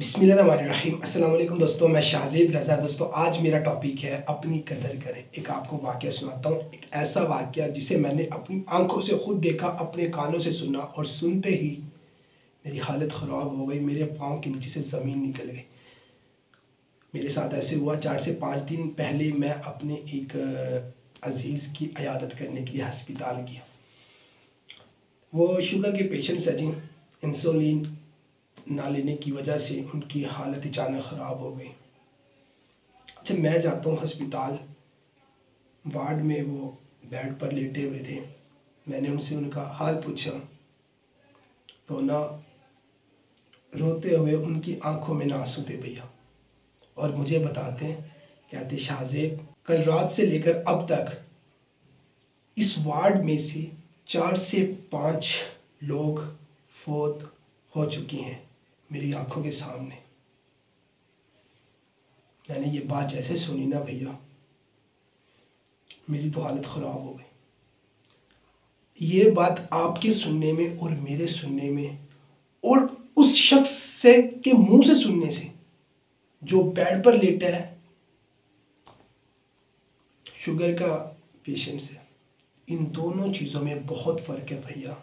बिस्मिल्लाहिर्रहमानिर्रहीम। अस्सलाम वालेकुम दोस्तों, मैं शाहज़ेब रज़ा। दोस्तों आज मेरा टॉपिक है अपनी कदर करें। एक आपको वाक़या सुनाता हूँ, एक ऐसा वाक़या जिसे मैंने अपनी आंखों से खुद देखा, अपने कानों से सुना और सुनते ही मेरी हालत ख़राब हो गई। मेरे पाँव के नीचे से ज़मीन निकल गई। मेरे साथ ऐसे हुआ 4 से 5 दिन पहले मैं अपने एक अज़ीज़ की इयादत करने के लिए हस्पताल गया। वो शुगर के पेशेंट्स हैं जी। इंसुलिन ना लेने की वजह से उनकी हालत अचानक ख़राब हो गई। अच्छा, मैं जाता हूँ हस्पताल, वार्ड में वो बेड पर लेटे हुए थे। मैंने उनसे उनका हाल पूछा तो ना रोते हुए उनकी आंखों में ना आंसू थे भैया, और मुझे बताते हैं, कहते शाहज़ेब कल रात से लेकर अब तक इस वार्ड में से 4 से 5 लोग फौत हो चुकी हैं मेरी आंखों के सामने। मैंने ये बात जैसे सुनी ना भैया, मेरी तो हालत ख़राब हो गई। ये बात आपके सुनने में और मेरे सुनने में और उस शख्स से के मुंह से सुनने से जो बेड पर लेटा है, शुगर का पेशेंट से, इन दोनों चीज़ों में बहुत फ़र्क है भैया।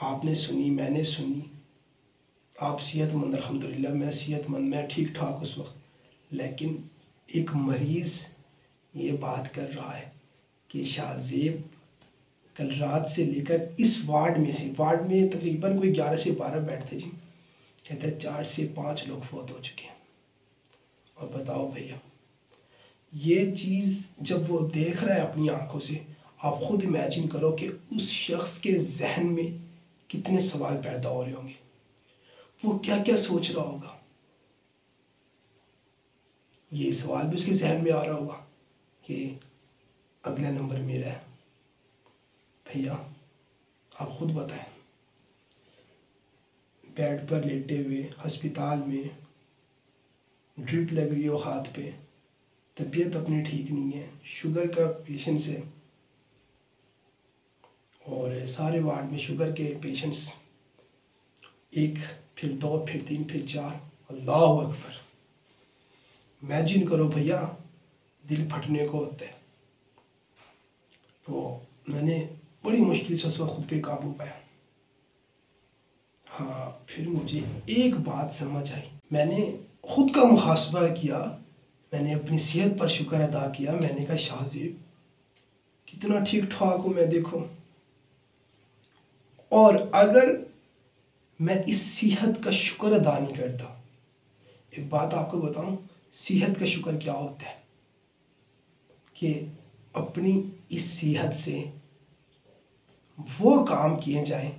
आपने सुनी, मैंने सुनी, आप सेहतमंद, अल्हम्दुलिल्लाह मैं सेहतमंद, मैं ठीक ठाक उस वक्त, लेकिन एक मरीज़ ये बात कर रहा है कि शाहज़ेब कल रात से लेकर इस वार्ड में तकरीबन कोई 11 से 12 बेड थे जी, कहते हैं 4 से 5 लोग फौत हो चुके हैं। और बताओ भैया, ये चीज़ जब वो देख रहा है अपनी आंखों से, आप खुद इमेजिन करो कि उस शख्स के जहन में कितने सवाल पैदा हो रहे होंगे, वो क्या क्या सोच रहा होगा। ये सवाल भी उसके जहन में आ रहा होगा कि अगला नंबर मेरा है। भैया आप खुद बताएं, बेड पर लेटे हुए अस्पताल में, ड्रिप लग रही हो हाथ पे, तबीयत अपनी ठीक नहीं है, शुगर का पेशेंट्स है, और सारे वार्ड में शुगर के पेशेंट्स, एक फिर 2 फिर 3 फिर 4, अल्लाह अकबर। इमेजिन करो भैया, दिल फटने को होता है। तो मैंने बड़ी मुश्किल से उस वक्त खुद पे काबू पाया। हाँ, फिर मुझे एक बात समझ आई, मैंने खुद का मुहासबा किया, मैंने अपनी सेहत पर शुक्र अदा किया। मैंने कहा शाहज़ेब कितना ठीक ठाक हूँ मैं, देखो। और अगर मैं इस सेहत का शुक्र अदा नहीं करता, एक बात आपको बताऊं, सेहत का शुक्र क्या होता है कि अपनी इस सेहत से वो काम किए जाएं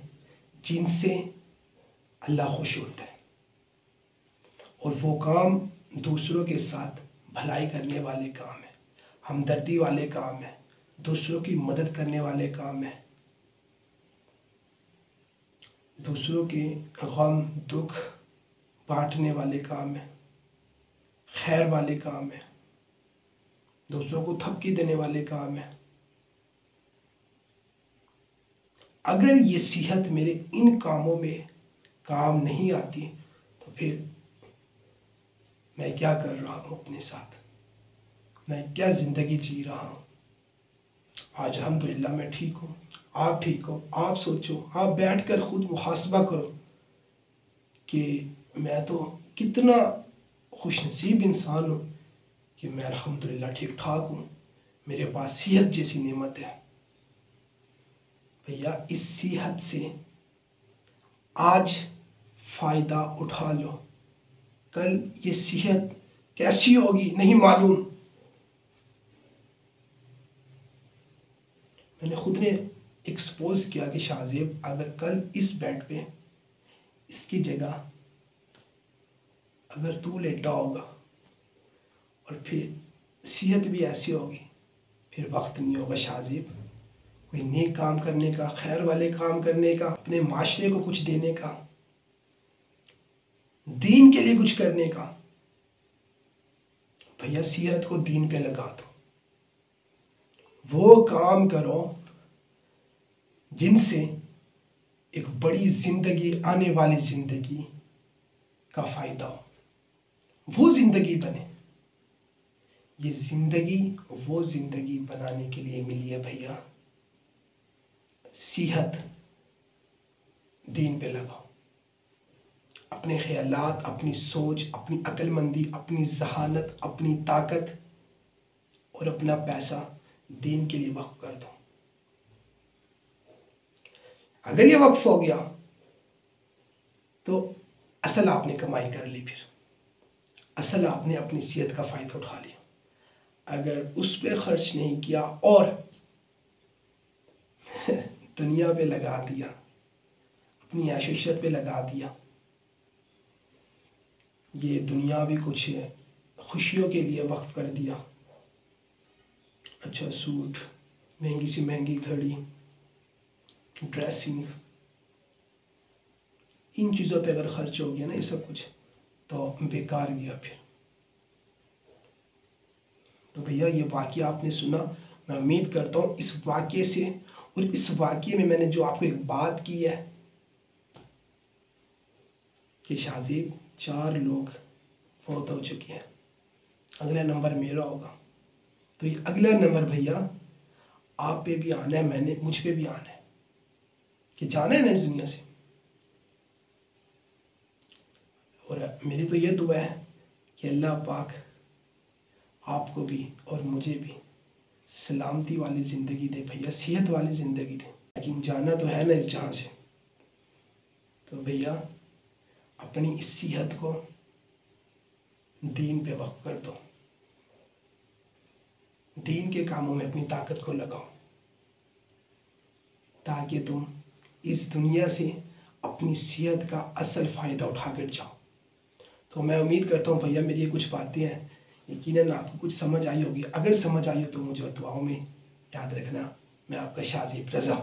जिनसे अल्लाह खुश होता है, और वो काम दूसरों के साथ भलाई करने वाले काम है, हमदर्दी वाले काम है, दूसरों की मदद करने वाले काम है, दूसरों के गम दुख बांटने वाले काम है, खैर वाले काम है, दूसरों को थपकी देने वाले काम है। अगर ये सेहत मेरे इन कामों में काम नहीं आती तो फिर मैं क्या कर रहा हूँ अपने साथ, मैं क्या ज़िंदगी जी रहा हूँ। आज अल्हम्दुलिल्लाह मैं ठीक हूँ, आप ठीक हो। आप सोचो, आप बैठकर खुद मुहासबा करो कि मैं तो कितना खुशनसीब इंसान हूँ कि मैं अल्हम्दुलिल्लाह ठीक ठाक हूँ, मेरे पास सेहत जैसी नेमत है। भैया इस सेहत से आज फ़ायदा उठा लो, कल ये सेहत कैसी होगी नहीं मालूम। मैंने खुद ने एक्सपोज किया कि शाहज़ेब अगर कल इस बेड पे इसकी जगह अगर तू लेटा होगा और फिर सेहत भी ऐसी होगी, फिर वक्त नहीं होगा शाहज़ेब कोई नेक काम करने का, खैर वाले काम करने का, अपने माशरे को कुछ देने का, दीन के लिए कुछ करने का। भैया सेहत को दीन पे लगा दो, वो काम करो जिनसे एक बड़ी ज़िंदगी, आने वाली ज़िंदगी का फ़ायदा हो, वो ज़िंदगी बने। ये ज़िंदगी वो ज़िंदगी बनाने के लिए मिली है भैया, सेहत दीन पे लगाओ। अपने ख्यालात, अपनी सोच, अपनी अक्लमंदी, अपनी जहानत, अपनी ताकत और अपना पैसा दीन के लिए वक्फ कर दो। अगर ये वक्फ हो गया तो असल आपने कमाई कर ली, फिर असल आपने अपनी सेहत का फ़ायदा उठा लिया। अगर उस पर ख़र्च नहीं किया और दुनिया पे लगा दिया, अपनी ऐश-ओ-इशरत पे लगा दिया, ये दुनिया भी कुछ खुशियों के लिए वक्फ कर दिया, अच्छा सूट, महंगी सी महंगी घड़ी, ड्रेसिंग, इन चीज़ों पे अगर ख़र्च हो गया ना ये सब कुछ, तो बेकार गया फिर। तो भैया ये वाक़या आपने सुना, मैं उम्मीद करता हूँ इस वाक़ये से और इस वाक़ये में मैंने जो आपको एक बात की है कि शाहज़ेब 4 लोग फौत हो चुके हैं, अगला नंबर मेरा होगा। तो ये अगला नंबर भैया आप पे भी आना है, मैंने मुझ पे भी आना है कि जाना है ना इस दुनिया से। और मेरी तो ये दुआ है कि अल्लाह पाक आपको भी और मुझे भी सलामती वाली ज़िंदगी दे भैया, सेहत वाली ज़िंदगी दे, लेकिन जाना तो है ना इस जहाँ से। तो भैया अपनी इस सेहत को दीन पे वक्फ कर दो, दीन के कामों में अपनी ताकत को लगाओ, ताकि तुम इस दुनिया से अपनी सेहत का असल फ़ायदा उठा कर जाओ। तो मैं उम्मीद करता हूँ भैया मेरी ये कुछ बातें हैं यकीनन आपको कुछ समझ आई होगी। अगर समझ आई हो तो मुझे दुआओं में याद रखना। मैं आपका शाहज़ेब रज़ा।